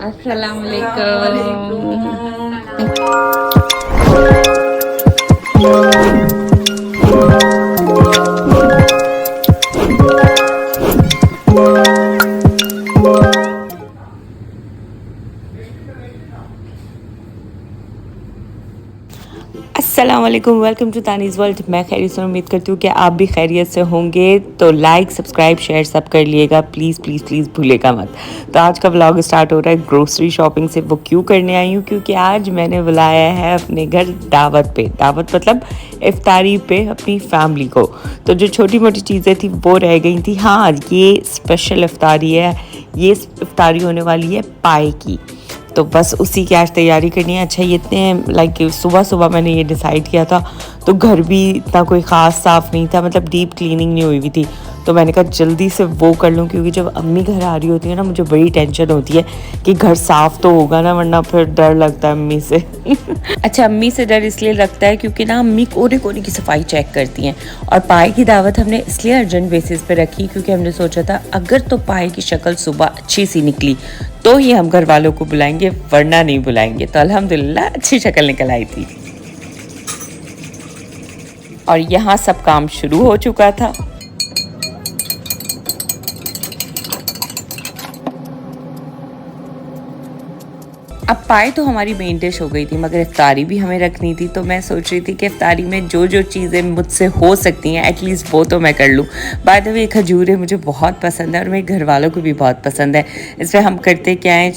अस्सलाम वालेकुम। अस्सलाम वालेकुम, वेलकम टू तानीज़ वर्ल्ड। मैं खैरियत से उम्मीद करती हूँ कि आप भी खैरियत से होंगे। तो लाइक सब्सक्राइब शेयर सब कर लिएगा, प्लीज़ प्लीज़ प्लीज़ भूलेगा मत। तो आज का व्लॉग स्टार्ट हो रहा है ग्रोसरी शॉपिंग से। वो क्यों करने आई हूँ, क्योंकि आज मैंने बुलाया है अपने घर दावत पे। दावत मतलब इफ्तारी पे अपनी फैमिली को। तो जो छोटी मोटी चीज़ें थी वो रह गई थी। हाँ, ये स्पेशल इफ्तारी है, ये इफ्तारी होने वाली है पाए की। तो बस उसी की आज तैयारी करनी है। अच्छा, ये इतने लाइक सुबह सुबह मैंने ये डिसाइड किया था, तो घर भी इतना कोई ख़ास साफ़ नहीं था, मतलब डीप क्लीनिंग नहीं हुई हुई थी। तो मैंने कहा जल्दी से वो कर लूँ, क्योंकि जब अम्मी घर आ रही होती है ना, मुझे बड़ी टेंशन होती है कि घर साफ़ तो होगा ना, वरना फिर डर लगता है अम्मी से। अच्छा, अम्मी से डर इसलिए लगता है क्योंकि ना अम्मी कोने कोने की सफाई चेक करती हैं। और पाए की दावत हमने इसलिए अर्जेंट बेसिस पे रखी क्योंकि हमने सोचा था अगर तो पाए की शक्ल सुबह अच्छी सी निकली तो ही हम घर वालों को बुलाएंगे, वरना नहीं बुलाएंगे। तो अल्हम्दुलिल्लाह अच्छी शक्ल निकल आई थी। और यहाँ सब काम शुरू हो चुका था। अब पाए तो हमारी मेन डिश हो गई थी, मगर इफ्तारी भी हमें रखनी थी। तो मैं सोच रही थी कि इफ्तारी में जो जो चीज़ें मुझसे हो सकती हैं एटलीस्ट वो तो मैं कर लूँ। बाय द वे, खजूरें मुझे बहुत पसंद है और मेरे घर वालों को भी बहुत पसंद है। इसमें हम करते क्या है,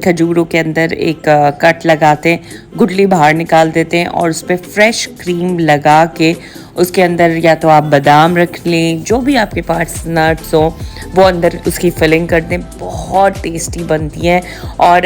खजूरों के अंदर एक कट लगाते हैं, गुठली बाहर निकाल देते हैं और उस पर फ्रेश क्रीम लगा के उसके अंदर या तो आप बादाम रख लें, जो भी आपके पास नट्स हो वो अंदर उसकी फिलिंग कर दें। बहुत टेस्टी बनती हैं और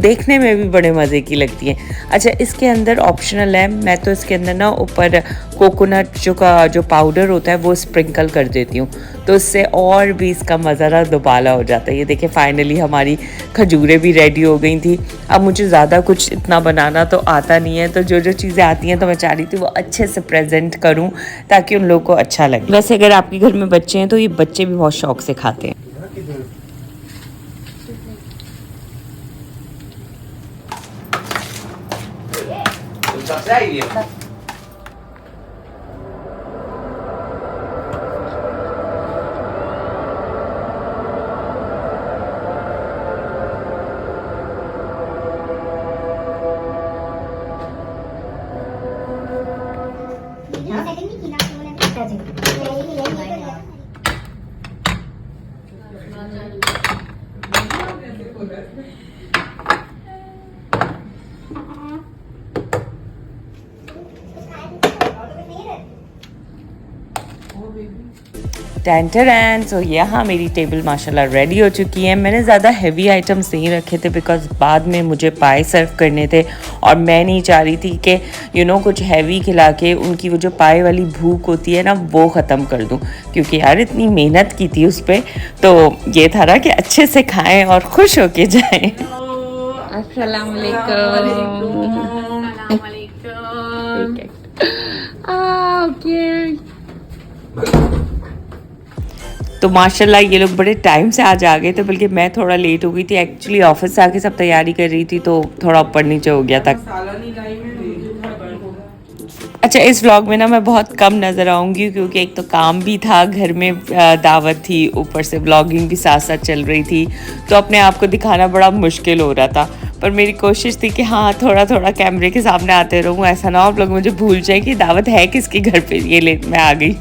देखने में भी बड़े मज़े की लगती हैं। अच्छा, इसके अंदर ऑप्शनल है, मैं तो इसके अंदर ना ऊपर कोकोनट जो पाउडर होता है वो स्प्रिंकल कर देती हूँ, तो इससे और भी इसका मज़ा ना दुबाला हो जाता है। ये देखिए फाइनली हमारी खजूरें भी रेडी हो गई थी। अब मुझे ज़्यादा कुछ इतना बनाना तो आता नहीं है, तो जो जो चीज़ें आती हैं तो मैं चाह रही थी वो अच्छे से प्रेजेंट करूँ ताकि उन लोगों को अच्छा लगे। वैसे अगर आपके घर में बच्चे हैं तो ये बच्चे भी बहुत शौक से खाते हैं। टेंटर सो यहाँ मेरी टेबल माशाल्लाह रेडी हो चुकी है। मैंने ज़्यादा हैवी आइटम्स नहीं रखे थे बिकॉज बाद में मुझे पाए सर्व करने थे और मैं नहीं चाह रही थी कि कुछ हैवी खिला के उनकी वो जो पाए वाली भूख होती है ना वो ख़त्म कर दूँ, क्योंकि यार इतनी मेहनत की थी उस पर। तो ये था ना कि अच्छे से खाएं और खुश होके जाएं। अस्सलाम वालेकुम। ओके। तो माशाल्लाह ये लोग बड़े टाइम से आज आ गए थे, बल्कि मैं थोड़ा लेट हो गई थी। एक्चुअली ऑफिस से आके सब तैयारी कर रही थी तो थोड़ा ऊपर नीचे हो गया था। अच्छा, इस व्लॉग में ना मैं बहुत कम नज़र आऊँगी क्योंकि एक तो काम भी था, घर में दावत थी, ऊपर से व्लॉगिंग भी साथ साथ चल रही थी, तो अपने आप को दिखाना बड़ा मुश्किल हो रहा था। पर मेरी कोशिश थी कि हाँ थोड़ा थोड़ा कैमरे के सामने आते रहूँ, ऐसा ना हो आप लोग मुझे भूल जाए कि दावत है किसके घर पे। ये ले मैं आ गई।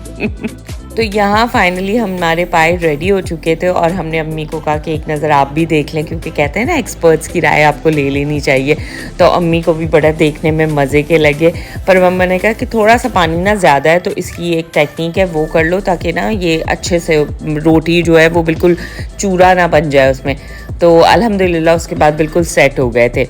तो यहाँ फाइनली हमारे पाए रेडी हो चुके थे और हमने अम्मी को कहा कि एक नज़र आप भी देख लें, क्योंकि कहते हैं ना एक्सपर्ट्स की राय आपको ले लेनी चाहिए। तो अम्मी को भी बड़ा देखने में मज़े के लगे, पर मम्मा ने कहा कि थोड़ा सा पानी ना ज़्यादा है, तो इसकी एक टेक्निक है वो कर लो ताकि ना ये अच्छे से रोटी जो है वो बिल्कुल चूरा ना बन जाए उसमें। तो अल्हम्दुलिल्लाह उसके बाद बिल्कुल सेट हो गए थे।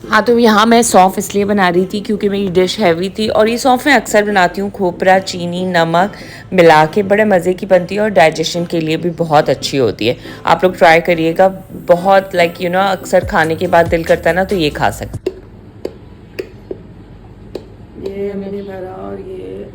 हाँ, तो यहाँ मैं सौंफ इसलिए बना रही थी क्योंकि मेरी डिश हैवी थी, और ये सौंफ मैं अक्सर बनाती हूँ खोपरा चीनी नमक मिला के, बड़े मज़े की बनती है और डाइजेशन के लिए भी बहुत अच्छी होती है। आप लोग ट्राई करिएगा, बहुत अक्सर खाने के बाद दिल करता है ना तो ये खा सकते। ये मैंने भरा और ये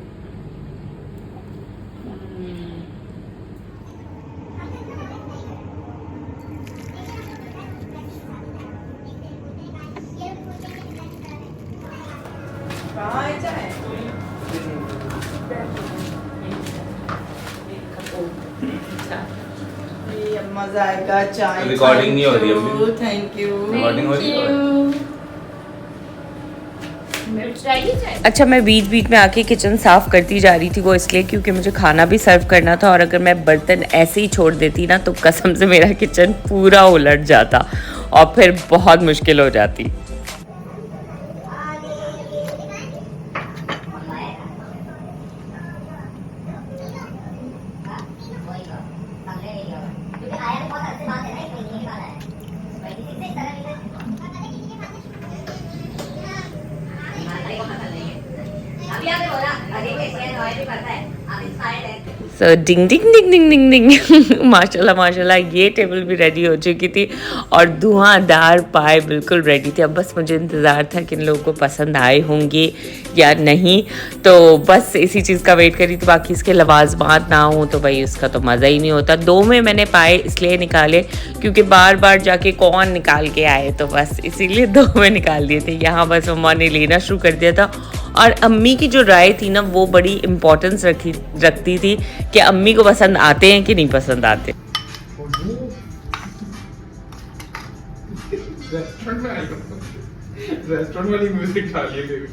ये मजा आएगा। चाय रिकॉर्डिंग नहीं हो रही अभी। Thank you. रिकॉर्डिंग हो रही है। अच्छा, मैं बीच बीच में आके किचन साफ़ करती जा रही थी, वो इसलिए क्योंकि मुझे खाना भी सर्व करना था, और अगर मैं बर्तन ऐसे ही छोड़ देती ना तो कसम से मेरा किचन पूरा उलट जाता और फिर बहुत मुश्किल हो जाती। सो डिंग डिंग डिंग डिंग डिंग डिंग माशाल्लाह माशाल्लाह, ये टेबल भी रेडी हो चुकी थी और धुआंधार पाए बिल्कुल रेडी थे। अब बस मुझे इंतज़ार था कि इन लोगों को पसंद आए होंगे या नहीं, तो बस इसी चीज़ का वेट करी थी। बाकी इसके लवाजमात ना हो तो भाई उसका तो मज़ा ही नहीं होता। 2 में मैंने पाए इसलिए निकाले क्योंकि बार बार जाके कौन निकाल के आए, तो बस इसीलिए 2 में निकाल दिए थे। यहाँ बस मम्मा ने लेना शुरू कर दिया था, और अम्मी की जो राय थी ना वो बड़ी इम्पोर्टेंस रखती थी कि अम्मी को पसंद आते हैं कि नहीं पसंद आते। रेस्टोरेंट वाली म्यूजिक डालिए।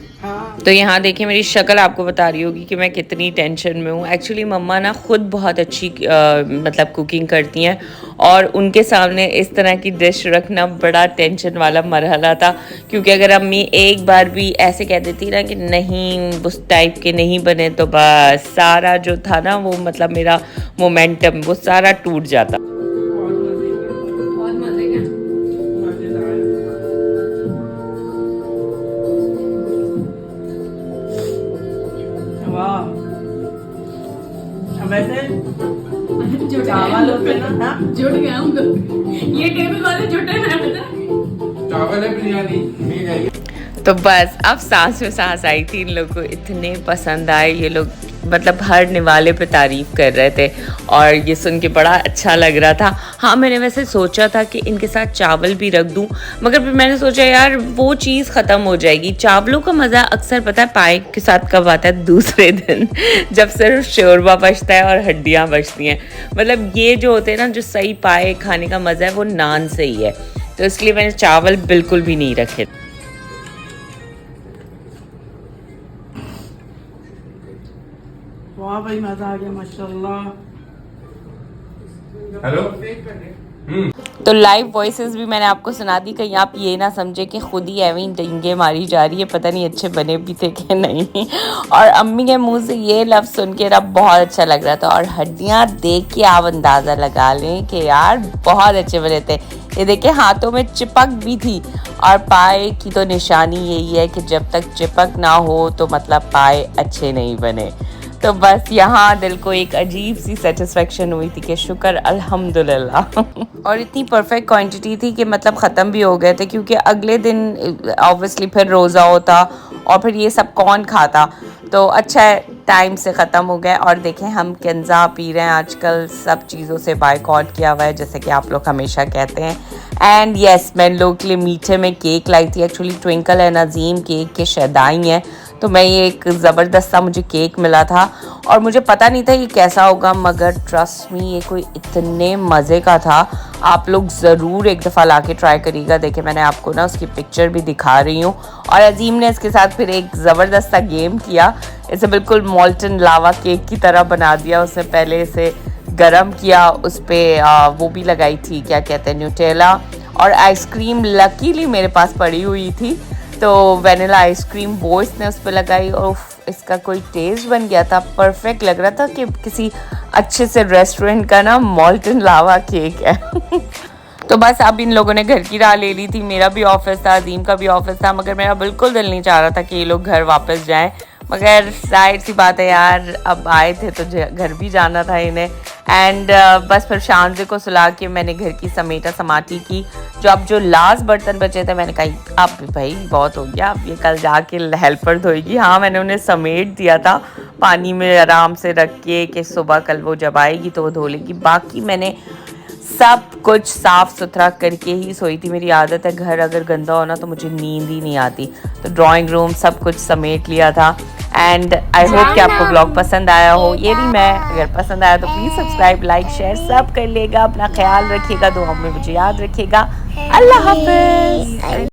तो यहाँ देखिए मेरी शक्ल आपको बता रही होगी कि मैं कितनी टेंशन में हूँ। एक्चुअली मम्मा ना खुद बहुत अच्छी मतलब कुकिंग करती हैं, और उनके सामने इस तरह की डिश रखना बड़ा टेंशन वाला मरहला था, क्योंकि अगर अम्मी एक बार भी ऐसे कह देती ना कि नहीं उस टाइप के नहीं बने तो बस सारा जो था ना वो मतलब मेरा मोमेंटम वो सारा टूट जाता। वैसे चावल होते ना जुट गया हूँ ये टेबल वाले जुटे हैं पता। चावल है बिरयानी। तो बस अब सांस में सांस आई थी। इन लोगों को इतने पसंद आए, ये लोग मतलब हर निवाले पे तारीफ़ कर रहे थे और ये सुन के बड़ा अच्छा लग रहा था। हाँ, मैंने वैसे सोचा था कि इनके साथ चावल भी रख दूं, मगर फिर मैंने सोचा यार वो चीज़ ख़त्म हो जाएगी। चावलों का मज़ा अक्सर पता है पाए के साथ कब आता है? दूसरे दिन जब सिर्फ शोरबा बचता है और हड्डियाँ बचती हैं। मतलब ये जो होते हैं ना, जो सही पाए खाने का मज़ा है वो नान से ही है, तो इसलिए मैंने चावल बिल्कुल भी नहीं रखे। वाह भाई मजा आ गया माशाल्लाह। हेलो। तो लाइव वॉइसेस भी मैंने आपको सुना दी, कहीं आप ये ना समझे कि खुद ही एवं डींगे मारी जा रही है, पता नहीं अच्छे बने भी थे कि नहीं। और अम्मी के मुंह से ये लफ्ज़ सुन के रब बहुत अच्छा लग रहा था, और हड्डियां देख के आप अंदाज़ा लगा लें कि यार बहुत अच्छे बने थे। ये देखिए हाथों में चिपक भी थी, और पाए की तो निशानी यही है कि जब तक चिपक ना हो तो मतलब पाए अच्छे नहीं बने। तो बस यहाँ दिल को एक अजीब सी सेटिस्फेक्शन हुई थी कि शुक्र अल्हम्दुलिल्लाह। और इतनी परफेक्ट क्वांटिटी थी कि मतलब ख़त्म भी हो गए थे, क्योंकि अगले दिन ऑब्वियसली फिर रोज़ा होता और फिर ये सब कौन खाता, तो अच्छा है टाइम से ख़त्म हो गए। और देखें हम कंजा पी रहे हैं, आजकल सब चीज़ों से बायकॉट किया हुआ है जैसे कि आप लोग हमेशा कहते हैं। एंड येस, मैं लोग के लिए मीठे में केक लाई थी। Actually Twinkle and Azeem cake के शदाई हैं, तो मैं ये एक ज़बरदस्त सा मुझे केक मिला था और मुझे पता नहीं था ये कैसा होगा, मगर ट्रस्ट मी ये कोई इतने मज़े का था। आप लोग ज़रूर एक दफ़ा ला के ट्राई करिएगा। देखिए मैंने आपको ना उसकी पिक्चर भी दिखा रही हूँ। और अजीम ने इसके साथ फिर एक ज़बरदस्त सा गेम किया, इसे बिल्कुल मोल्टन लावा केक की तरह बना दिया। उसने पहले इसे गरम किया, उस पर वो भी लगाई थी क्या कहते हैं न्यूटेला, और आइसक्रीम लकीली मेरे पास पड़ी हुई थी तो वैनिला आइसक्रीम वो इसने उस पर लगाई, और इसका कोई टेस्ट बन गया था, परफेक्ट लग रहा था कि किसी अच्छे से रेस्टोरेंट का ना मोल्टन लावा केक है। तो बस अब इन लोगों ने घर की राह ले ली थी। मेरा भी ऑफिस था, अजीम का भी ऑफिस था, मगर मेरा बिल्कुल दिल नहीं चाह रहा था कि ये लोग घर वापस जाएं, मगर जाहिर सी बात है यार अब आए थे तो घर भी जाना था इन्हें। एंड बस फिर शानज़े को सुला के मैंने घर की समेटा समाटी की। जो लास्ट बर्तन बचे थे मैंने कहा अब भाई बहुत हो गया, अब ये कल जाके हेल्पर धोएगी। हाँ, मैंने उन्हें समेट दिया था पानी में आराम से रख के कि सुबह कल वो जब आएगी तो वो धो लेगी। बाकी मैंने सब कुछ साफ़ सुथरा करके ही सोई थी। मेरी आदत है घर अगर गंदा होना तो मुझे नींद ही नहीं आती, तो ड्राइंग रूम सब कुछ समेट लिया था। एंड आई होप कि आपको ब्लॉग पसंद आया हो। ये भी मैं, अगर पसंद आया तो प्लीज़ सब्सक्राइब, लाइक, शेयर सब कर लेगा। अपना ख्याल रखिएगा, दुआ में मुझे याद रखिएगा। अल्लाह हाफिज़।